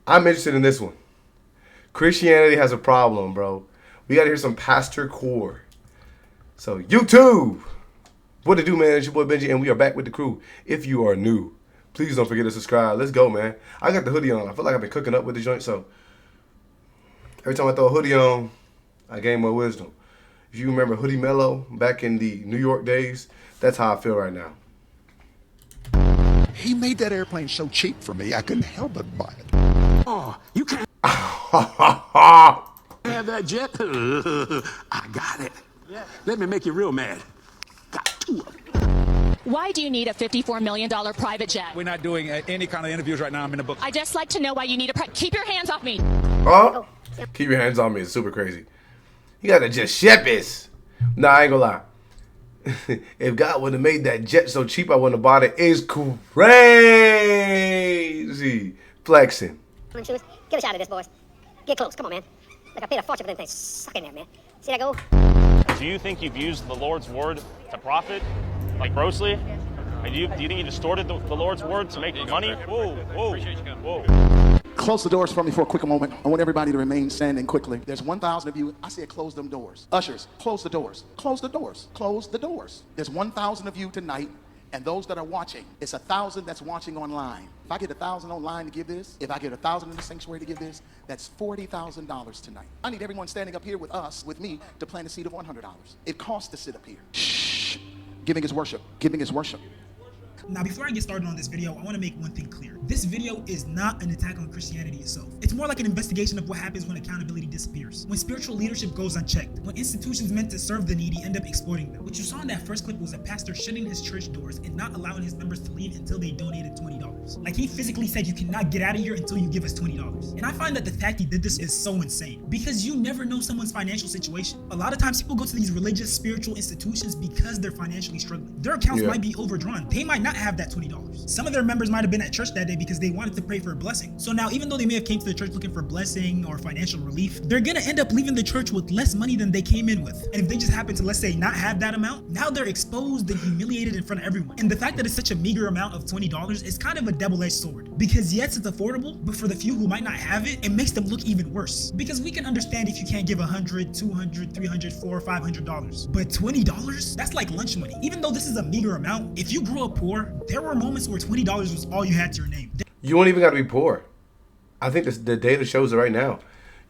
I'm interested in this one. Christianity has a problem, bro. We gotta hear some Pastor Core. So YouTube, what to do, man? It's your boy Benji, and we are back with the crew. If you are new, please don't forget to subscribe. Let's go, man. I got the hoodie on. I feel like I've been cooking up with the joint, so every time I throw a hoodie on, I gain more wisdom. If you remember Hoodie Mellow back in the New York days, that's how I feel right now. He made that airplane so cheap for me, I couldn't help but buy it. Oh, you can't have that jet? I got it. Let me make you real mad. Got two of them. Why do you need a $54 million private jet? We're not doing any kind of interviews right now. I'm in the book. I just like to know why you need a keep your hands off me. Oh, keep your hands on me. It's super crazy. You gotta just Shepis. Nah, I ain't gonna lie. If God would have made that jet so cheap I wouldn't have bought it, it's crazy. Flexing. Come on, shoes. Give a shot at this, boys. Get close. Come on, man. Like I paid a fortune for them things. Suck in there, man. See that go? Do you think you've used the Lord's word to profit, like grossly? Do you think you distorted the Lord's word to make money? Whoa, whoa, whoa. Close the doors for me for a quick moment. I want everybody to remain standing quickly. There's 1,000 of you. I said close them doors. Ushers, close the doors. Close the doors. Close the doors. There's 1,000 of you tonight, and those that are watching, it's 1,000 that's watching online. If I get 1,000 online to give this, if I get 1,000 in the sanctuary to give this, that's $40,000 tonight. I need everyone standing up here with us, with me, to plant a seed of $100. It costs to sit up here. Shh. Giving is worship. Giving is worship. Now, before I get started on this video, I want to make one thing clear. This video is not an attack on Christianity itself. It's more like an investigation of what happens when accountability disappears, when spiritual leadership goes unchecked, when institutions meant to serve the needy end up exploiting them. What you saw in that first clip was a pastor shutting his church doors and not allowing his members to leave until they donated $20. Like, he physically said, you cannot get out of here until you give us $20. And I find that the fact he did this is so insane, because you never know someone's financial situation. A lot of times people go to these religious, spiritual institutions because they're financially struggling. Their accounts might be overdrawn. They might not have that $20. Some of their members might have been at church that day because they wanted to pray for a blessing. So now, even though they may have came to the church looking for blessing or financial relief, they're gonna end up leaving the church with less money than they came in with. And if they just happen to, let's say, not have that amount, now they're exposed and humiliated in front of everyone. And the fact that it's such a meager amount of $20 is kind of a double-edged sword. Because yes, it's affordable, but for the few who might not have it, it makes them look even worse. Because we can understand if you can't give $100, $200, $300, $400, $500. But $20? That's like lunch money. Even though this is a meager amount, if you grew up poor, there were moments where $20 was all you had to your name. You don't even got to be poor. I think the data shows it right now.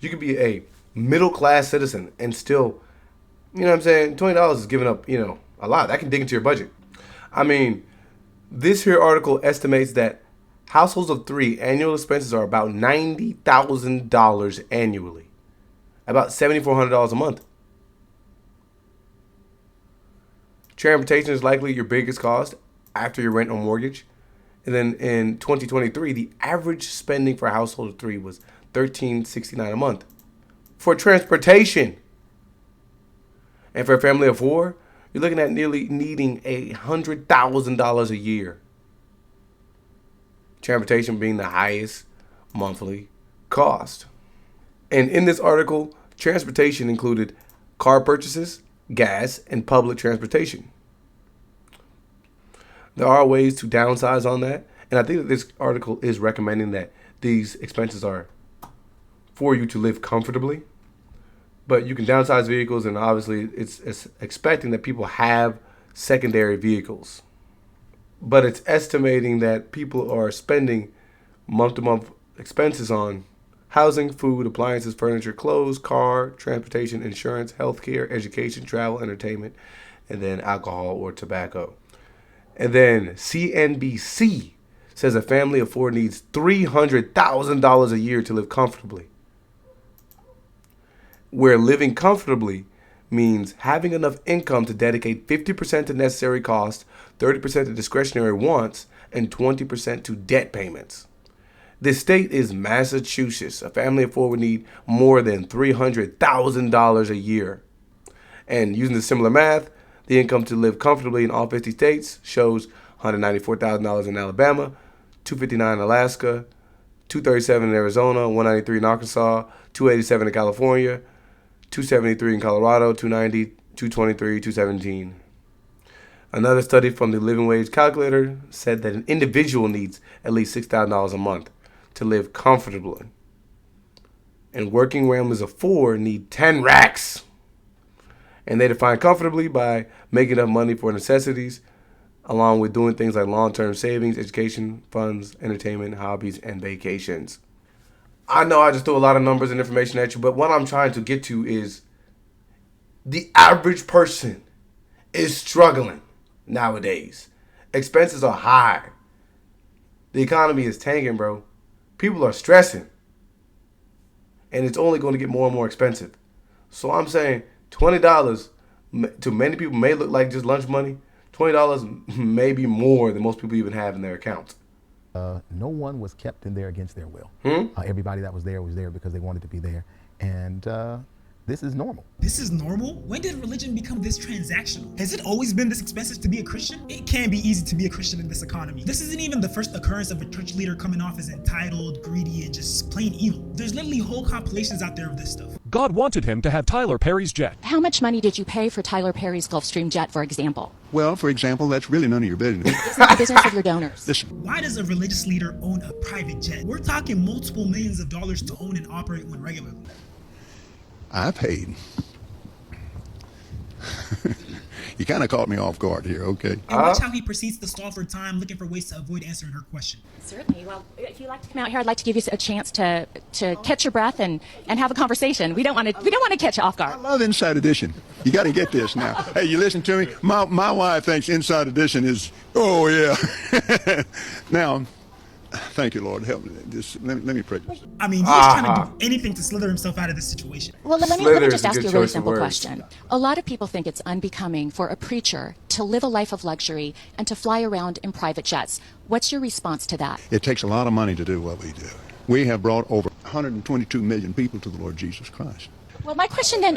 You could be a middle-class citizen and still, you know what I'm saying, $20 is giving up, you know, a lot. That can dig into your budget. I mean, this here article estimates that households of 3 annual expenses are about $90,000 annually. About $7,400 a month. Transportation is likely your biggest cost after your rent or mortgage. And then in 2023, the average spending for a household of 3 was $1,369 a month for transportation. And for a family of 4, you're looking at nearly needing $100,000 a year. Transportation being the highest monthly cost. And in this article, transportation included car purchases, gas, and public transportation. There are ways to downsize on that, and I think that this article is recommending that these expenses are for you to live comfortably, but you can downsize vehicles, and obviously it's expecting that people have secondary vehicles. But it's estimating that people are spending month-to-month expenses on housing, food, appliances, furniture, clothes, car, transportation, insurance, healthcare, education, travel, entertainment, and then alcohol or tobacco. And then CNBC says a family of 4 needs $300,000 a year to live comfortably. Where living comfortably means having enough income to dedicate 50% to necessary costs, 30% to discretionary wants, and 20% to debt payments. This state is Massachusetts. A family of 4 would need more than $300,000 a year. And using the similar math, the income to live comfortably in all 50 states shows $194,000 in Alabama, $259 in Alaska, $237 in Arizona, $193 in Arkansas, $287 in California, $273 in Colorado, $290, $223, $217. Another study from the Living Wage Calculator said that an individual needs at least $6,000 a month to live comfortably. And working families of 4 need 10 racks. And they define comfortably by making enough money for necessities, along with doing things like long-term savings, education, funds, entertainment, hobbies, and vacations. I know I just threw a lot of numbers and information at you, but what I'm trying to get to is the average person is struggling nowadays. Expenses are high. The economy is tanking, bro. People are stressing. And it's only going to get more and more expensive. So I'm saying $20 to many people may look like just lunch money. $20 may be more than most people even have in their accounts. No one was kept in there against their will. Everybody that was there because they wanted to be there. And this is normal. This is normal? When did religion become this transactional? Has it always been this expensive to be a Christian? It can be easy to be a Christian in this economy. This isn't even the first occurrence of a church leader coming off as entitled, greedy, and just plain evil. There's literally whole compilations out there of this stuff. God wanted him to have Tyler Perry's jet. How much money did you pay for Tyler Perry's Gulfstream jet, for example? Well, for example, that's really none of your business. It's not the business of your donors. Listen, Why does a religious leader own a private jet? We're talking multiple millions of dollars to own and operate one regularly. I paid. You kind of caught me off guard here, okay? And watch how he proceeds to stall for time, looking for ways to avoid answering her question. Certainly. Well, if you'd like to come out here, I'd like to give you a chance to catch your breath and have a conversation. We don't want to catch you off guard. I love Inside Edition. You got to get this now. Hey, you listen to me? My wife thinks Inside Edition is, oh, yeah. Now, thank you, Lord. Help me. Just, let me pray. I mean, he's trying to do anything to slither himself out of this situation. Well, let me just ask you a really simple question. A lot of people think it's unbecoming for a preacher to live a life of luxury and to fly around in private jets. What's your response to that? It takes a lot of money to do what we do. We have brought over 122 million people to the Lord Jesus Christ. Well, my question then,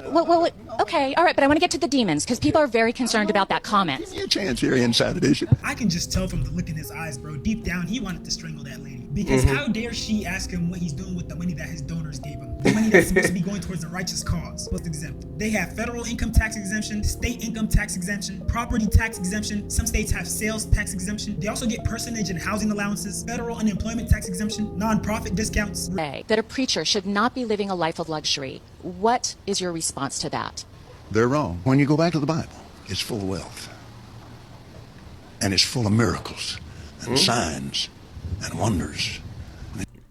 okay, all right, but I want to get to the demons because people are very concerned about that comment. Give me a chance here, Inside Edition. I can just tell from the look in his eyes, bro. Deep down, he wanted to strangle that lady. Because how dare she ask him what he's doing with the money that his donors gave him? The money that's supposed to be going towards a righteous cause. What's exempt? They have federal income tax exemption, state income tax exemption, property tax exemption. Some states have sales tax exemption. They also get personage and housing allowances, federal unemployment tax exemption, non-profit discounts. That a preacher should not be living a life of luxury. What is your response to that? They're wrong. When you go back to the Bible, it's full of wealth. And it's full of miracles and signs and wonders.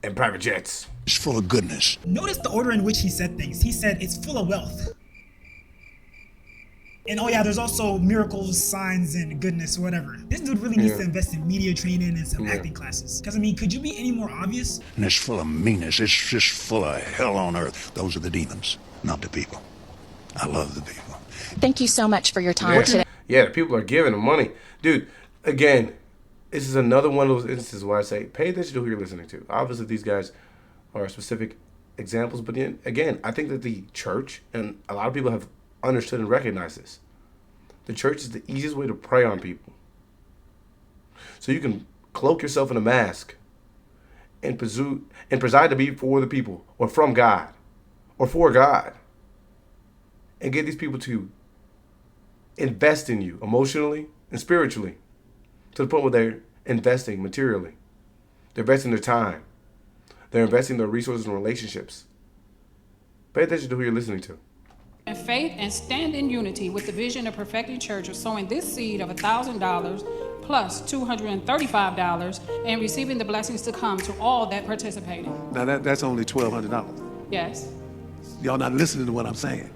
And private jets. It's full of goodness. Notice the order in which he said things. He said it's full of wealth. And oh yeah, there's also miracles, signs, and goodness, whatever. This dude really needs to invest in media training and some acting classes. Because I mean, could you be any more obvious? And it's full of meanness. It's just full of hell on earth. Those are the demons, not the people. I love the people. Thank you so much for your time today. Yeah, the people are giving them money. Dude, again, this is another one of those instances where I say, pay attention to who you're listening to. Obviously, these guys are specific examples, but again, I think that the church, and a lot of people have understood and recognized this, the church is the easiest way to prey on people. So you can cloak yourself in a mask and preside to be for the people, or from God, or for God, and get these people to invest in you emotionally and spiritually, to the point where they're investing materially. They're investing their time. They're investing their resources and relationships. Pay attention to who you're listening to. In faith and stand in unity with the vision of Perfecting Church of sowing this seed of $1,000 plus $235 and receiving the blessings to come to all that participated. Now that's only $1,200. Yes. Y'all not listening to what I'm saying.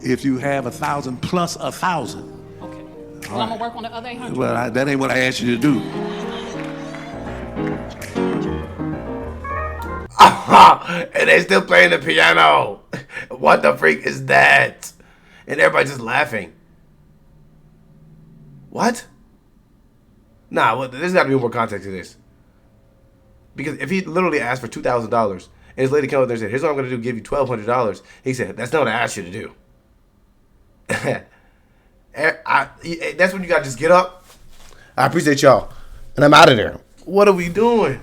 If you have 1,000 plus 1,000. Okay. Well, I'm gonna work on the other 800. Well, that ain't what I asked you to do. And they still playing the piano. What the freak is that? And everybody just laughing. What? Nah, well, there's got to be more context to this. Because if he literally asked for $2,000 and his lady came up there and said, here's what I'm going to do, give you $1,200. He said, that's not what I asked you to do. That's when you got to just get up. I appreciate y'all. And I'm out of there. What are we doing?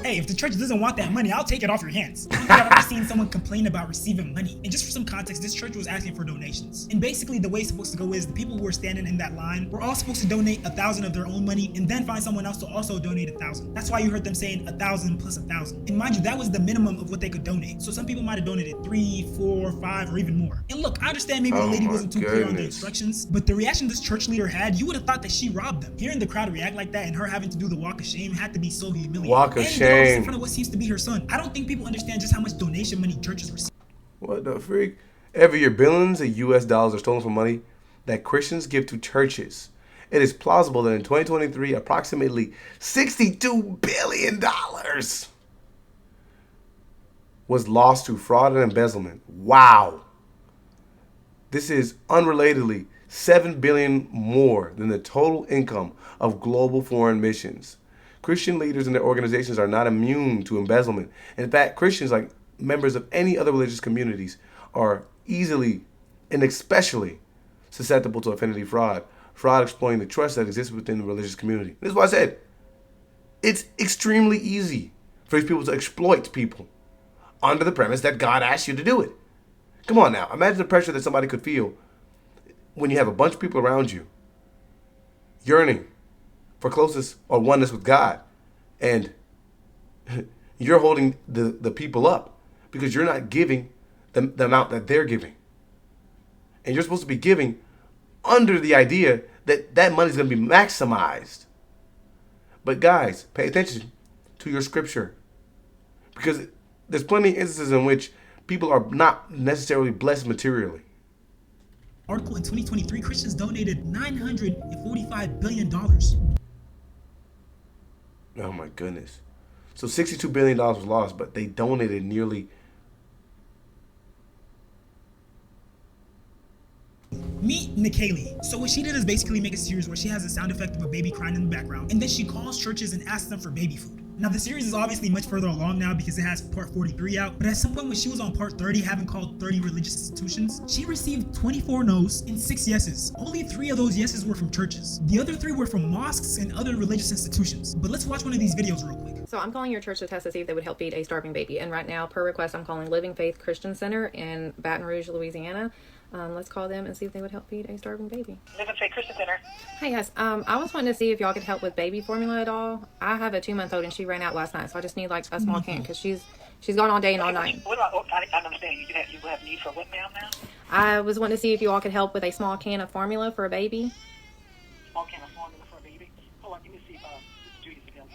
Hey, hey, if the church doesn't want that money, I'll take it off your hands. I don't think I've ever seen someone complain about receiving money. And just for some context, this church was asking for donations. And basically the way it's supposed to go is the people who were standing in that line were all supposed to donate 1,000 of their own money and then find someone else to also donate 1,000. That's why you heard them saying 1,000 plus 1,000. And mind you, that was the minimum of what they could donate. So some people might have donated 3, 4, 5, or even more. And look, I understand maybe the lady wasn't too clear on the instructions, but the reaction this church leader had, you would have thought that she robbed them. Hearing the crowd react like that and her having to do the walk of shame had to be so humiliating. Walk of shame. In front of what seems to be her son. I don't think people understand just how much donation money churches receive. What the freak? Every year, billions of U.S. dollars are stolen from money that Christians give to churches. It is plausible that in 2023, approximately $62 billion was lost to fraud and embezzlement. Wow. This is unrelatedly $7 billion more than the total income of global foreign missions. Christian leaders and their organizations are not immune to embezzlement. In fact, Christians, like members of any other religious communities, are easily and especially susceptible to offending fraud. Fraud exploiting the trust that exists within the religious community. This is why I said it's extremely easy for these people to exploit people under the premise that God asked you to do it. Come on now. Imagine the pressure that somebody could feel when you have a bunch of people around you yearning for closeness or oneness with God, and you're holding the people up because you're not giving the amount that they're giving. And you're supposed to be giving under the idea that that money is going to be maximized. But guys, pay attention to your scripture, because there's plenty of instances in which people are not necessarily blessed materially. Article in 2023, Christians donated $945 billion. Oh my goodness. So $62 billion was lost, but they donated nearly... Meet Nikaylee. So what she did is basically make a series where she has a sound effect of a baby crying in the background, and then she calls churches and asks them for baby food. Now the series is obviously much further along now because it has part 43 out, but at some point when she was on part 30, having called 30 religious institutions, she received 24 no's and 6 yeses. Only 3 of those yeses were from churches. The other 3 were from mosques and other religious institutions. But let's watch one of these videos real quick. So I'm calling your church to test to see if they would help feed a starving baby. And right now, per request, I'm calling Living Faith Christian Center in Baton Rouge, Louisiana. Let's call them and see if they would help feed a starving baby. Living Faith Christian Center. Hey guys, I was wanting to see if y'all could help with baby formula at all. I have a 2-month-old and she ran out last night, so I just need like a small can because she's gone all day and all night. What about, I don't understand. You have need for what now? I was wanting to see if you all could help with a small can of formula for a baby. Small can of formula for a baby? Hold on, let me see if Judy's available.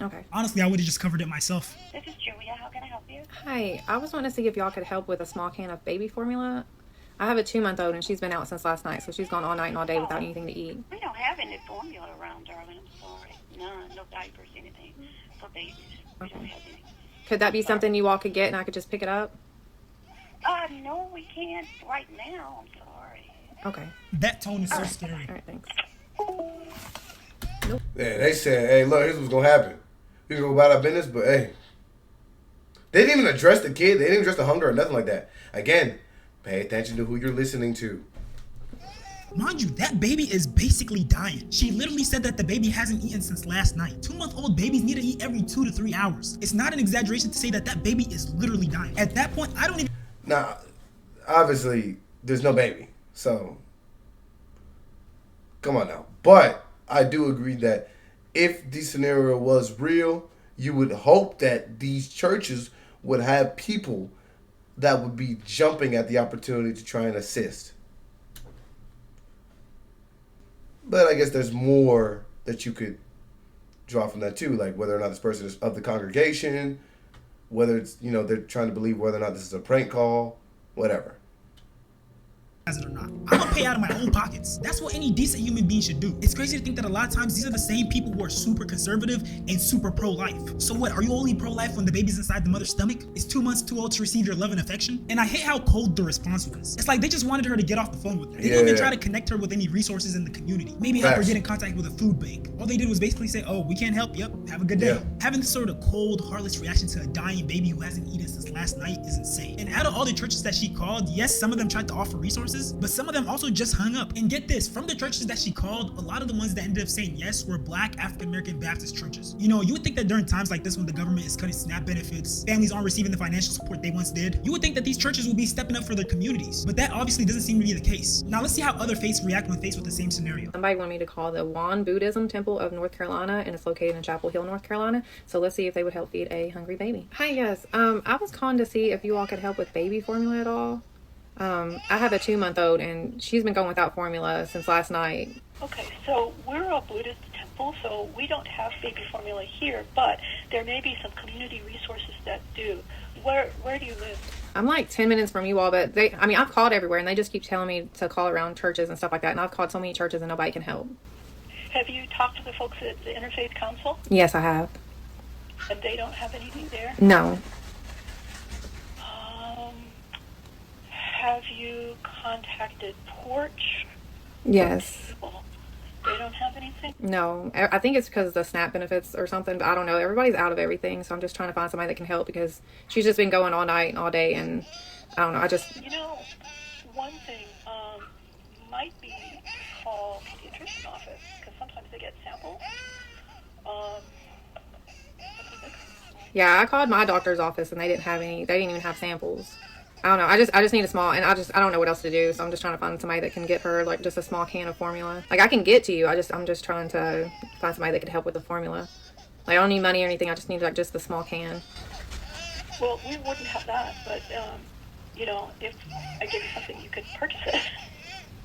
Okay. Honestly, I would have just covered it myself. This is Julia. How can I help you? Hi, I was wanting to see if y'all could help with a small can of baby formula. I have a 2-month-old and she's been out since last night, so she's gone all night and all day without anything to eat. We don't have any formula around, darling. I'm sorry. None. No diapers, anything for babies. We don't have any. Could that be something you all could get and I could just pick it up? No, we can't right now. I'm sorry. Okay. That tone is so scary. All right, thanks. Nope. Yeah, they said, hey, look, here's what's going to happen. We can go about our business, but hey. They didn't even address the kid. They didn't even address the hunger or nothing like that. Again, pay attention to who you're listening to. Mind you, that baby is basically dying. She literally said that the baby hasn't eaten since last night. 2-month-old babies need to eat every 2 to 3 hours. It's not an exaggeration to say that that baby is literally dying. At that point, I don't even... Now, obviously, there's no baby. So, come on now. But I do agree that if the scenario was real, you would hope that these churches would have people that would be jumping at the opportunity to try and assist. But I guess there's more that you could draw from that too, like whether or not this person is of the congregation, whether it's, they're trying to believe whether or not this is a prank call, whatever. It or not. I'm gonna pay out of my own pockets. That's what any decent human being should do. It's crazy to think that a lot of times these are the same people who are super conservative and super pro-life. So what, are you only pro-life when the baby's inside the mother's stomach? Is 2 months too old to receive your love and affection? And I hate how cold the response was. It's like they just wanted her to get off the phone with them. They didn't even try to connect her with any resources in the community. Maybe help her get in contact with a food bank. All they did was basically say, oh, we can't help, yep, have a good day. Having this sort of cold, heartless reaction to a dying baby who hasn't eaten since last night is insane. And out of all the churches that she called, yes, some of them tried to offer resources, resources, but some of them also just hung up. And get this, from the churches that she called, a lot of the ones that ended up saying yes were Black African-American Baptist churches. You know, you would think that during times like this when the government is cutting SNAP benefits, families aren't receiving the financial support they once did, you would think that these churches will be stepping up for their communities. But that obviously doesn't seem to be the case. Now let's see how other faiths react when faced with the same scenario. Somebody wanted me to call the Wan Buddhism Temple of North Carolina, and it's located in Chapel Hill, North Carolina. So let's see if they would help feed a hungry baby. Hi, yes. I was calling to see if you all could help with baby formula at all. I have a 2-month-old, and she's been going without formula since last night. Okay, so we're a Buddhist temple, so we don't have baby formula here, but there may be some community resources that do. Where do you live? I'm like 10 minutes from you all, but I've called everywhere, and they just keep telling me to call around churches and stuff like that, and I've called so many churches, and nobody can help. Have you talked to the folks at the Interfaith Council? Yes, I have. And they don't have anything there? No. Have you contacted Porch? Yes. They don't have anything? No. I think it's because of the SNAP benefits or something, but I don't know. Everybody's out of everything, so I'm just trying to find somebody that can help because she's just been going all night and all day, and I don't know. You know, one thing might be call the pediatrician office because sometimes they get samples. Yeah, I called my doctor's office and they didn't have any. They didn't even have samples. I don't know. I just need a small, and I don't know what else to do. So I'm just trying to find somebody that can get her like just a small can of formula. Like I can get to you. I'm just trying to find somebody that could help with the formula. Like I don't need money or anything. I just need like just the small can. Well, we wouldn't have that, but you know, if I give you something, you could purchase it.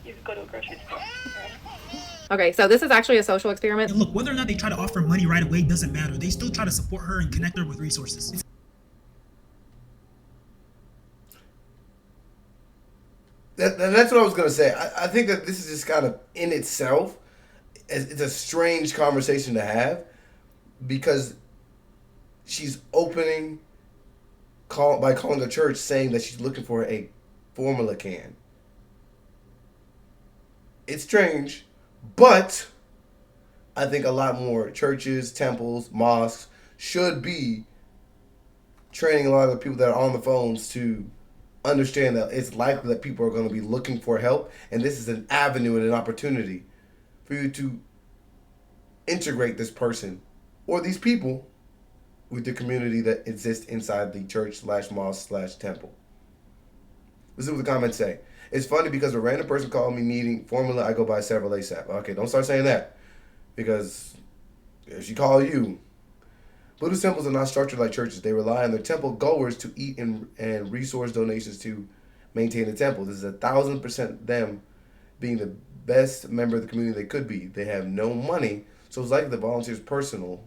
You could go to a grocery store. Right? Okay, so this is actually a social experiment. And look, whether or not they try to offer money right away doesn't matter. They still try to support her and connect her with resources. That's what I was going to say. I think that this is just kind of in itself, it's a strange conversation to have because she's opening by calling the church saying that she's looking for a formula can. It's strange, but I think a lot more churches, temples, mosques should be training a lot of the people that are on the phones to understand that it's likely that people are going to be looking for help, and this is an avenue and an opportunity for you to integrate this person or these people with the community that exists inside the church/mosque/temple. Let's see what the comments say. It's funny because a random person called me needing formula, I go buy several ASAP. Okay, don't start saying that because if she call you, Buddhist temples are not structured like churches. They rely on their temple goers to eat and resource donations to maintain the temple. This is 1,000% them being the best member of the community they could be. They have no money, so it's like the volunteers' personal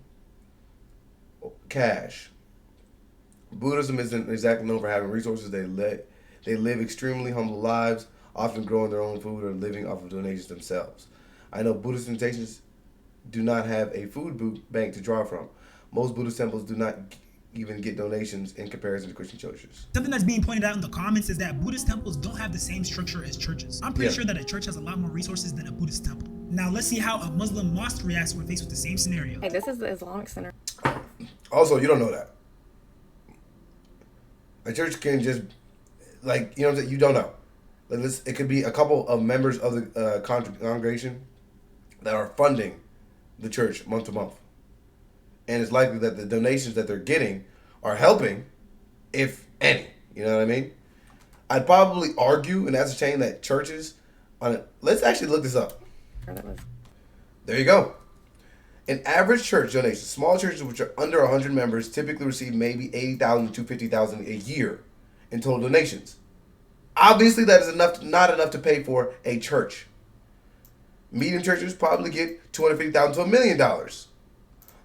cash. Buddhism isn't exactly known for having resources. They live extremely humble lives, often growing their own food or living off of donations themselves. I know Buddhist institutions do not have a food bank to draw from. Most Buddhist temples do not even get donations in comparison to Christian churches. Something that's being pointed out in the comments is that Buddhist temples don't have the same structure as churches. I'm pretty sure that a church has a lot more resources than a Buddhist temple. Now let's see how a Muslim mosque reacts when faced with the same scenario. Hey, this is the Islamic Center. Also, you don't know that. A church can just, like, you know what I'm saying? You don't know. Like it could be a couple of members of the congregation that are funding the church month to month. And it's likely that the donations that they're getting are helping, if any. You know what I mean? I'd probably argue and ascertain that churches, let's actually look this up. There you go. An average church donation, small churches which are under 100 members typically receive maybe $80,000 to $50,000 a year in total donations. Obviously, that is not enough to pay for a church. Medium churches probably get $250,000 to $1 million.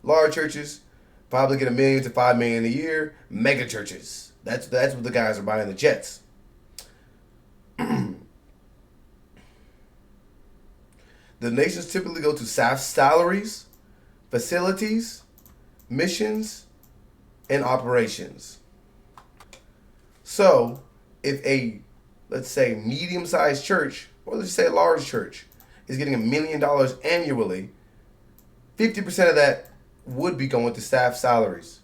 Large churches probably get $1 million to $5 million a year. Mega churches, that's what the guys are buying the jets. Donations typically go to staff salaries, facilities, missions, and operations. So, if a, let's say, medium-sized church, or let's say a large church, is getting $1 million annually, 50% of that would be going to staff salaries.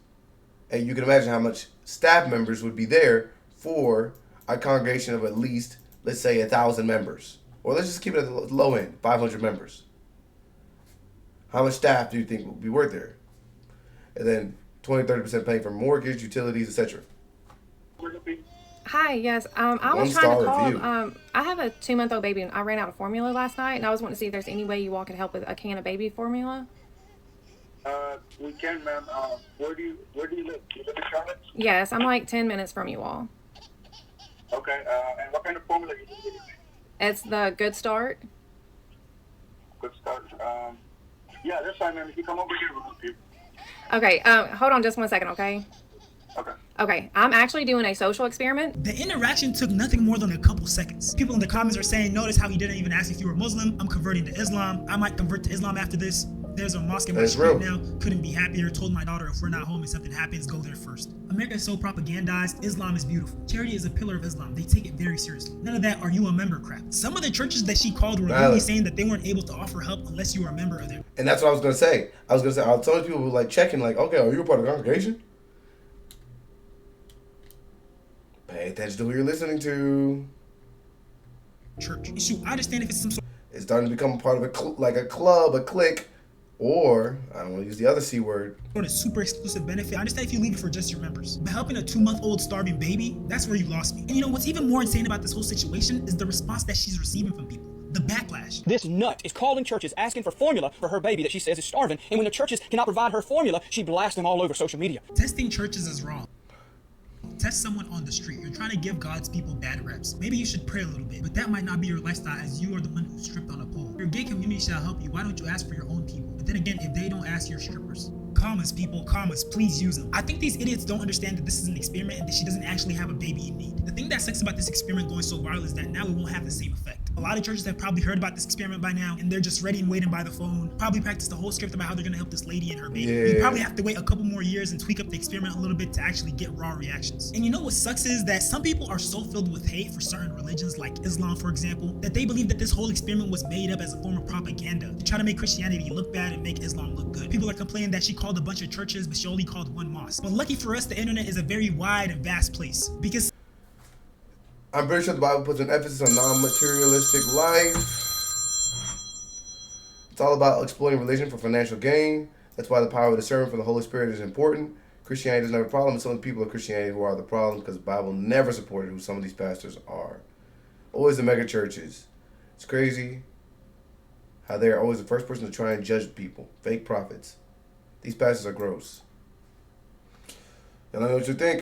And you can imagine how much staff members would be there for a congregation of at least, let's say 1,000 members, or let's just keep it at the low end, 500 members. How much staff do you think will be worth there? And then 20-30% paying for mortgage, utilities, etc. Hi, yes. I was trying to call. I have a 2-month-old baby, and I ran out of formula last night, and I was wanting to see if there's any way you all could help with a can of baby formula. We can, ma'am. Where do you live? Do you live in Charlotte? Yes, I'm like 10 minutes from you all. Okay. And what kind of formula you using? It's the Good Start. Good Start. Yeah, that's fine, ma'am. If you come over here, we'll help you. Okay. Hold on just 1 second, okay? Okay. Okay. I'm actually doing a social experiment. The interaction took nothing more than a couple seconds. People in the comments are saying, notice how he didn't even ask if you were Muslim. I'm converting to Islam. I might convert to Islam after this. There's a mosque in my street now. Couldn't be happier. Told my daughter if we're not home and something happens, go there first. America is so propagandized. Islam is beautiful. Charity is a pillar of Islam. They take it very seriously. None of that "are you a member" crap. Some of the churches that she called were really saying that they weren't able to offer help unless you were a member of them. And that's what I was gonna say. I was telling people who like checking, like, okay, are you a part of the congregation? Pay attention to who you're listening to. Church. Shoot, I understand if it's some sort. It's starting to become a part of a club, a clique, or I don't want to use the other C word. A super exclusive benefit. I understand if you leave it for just your members. But helping a 2-month-old starving baby, that's where you lost me. And you know what's even more insane about this whole situation is the response that she's receiving from people. The backlash. This nut is calling churches asking for formula for her baby that she says is starving, and when the churches cannot provide her formula, she blasts them all over social media. Testing churches is wrong. Test someone on the street. You're trying to give God's people bad reps. Maybe you should pray a little bit, but that might not be your lifestyle as you are the one who stripped on a pole. Your gay community shall help you. Why don't you ask for your own people? But then again, if they don't ask your strippers. Commas, people, commas, please use them. I think these idiots don't understand that this is an experiment and that she doesn't actually have a baby in need. The thing that sucks about this experiment going so viral is that now it won't have the same effect. A lot of churches have probably heard about this experiment by now, and they're just ready and waiting by the phone. Probably practice the whole script about how they're gonna help this lady and her baby. Yeah. You probably have to wait a couple more years and tweak up the experiment a little bit to actually get raw reactions. And you know what sucks is that some people are so filled with hate for certain religions, like Islam, for example, that they believe that this whole experiment was made up as a form of propaganda to try to make Christianity look bad and make Islam look good. People are complaining that she called a bunch of churches, but she only called one mosque. But lucky for us, the internet is a very wide and vast place because I'm pretty sure the Bible puts an emphasis on non-materialistic life. It's all about exploiting religion for financial gain. That's why the power of discernment from the Holy Spirit is important. Christianity doesn't have a problem. It's some of the people of Christianity who are the problem because the Bible never supported who some of these pastors are. Always the mega churches. It's crazy how they're always the first person to try and judge people. Fake prophets. These pastors are gross. And I know what you think.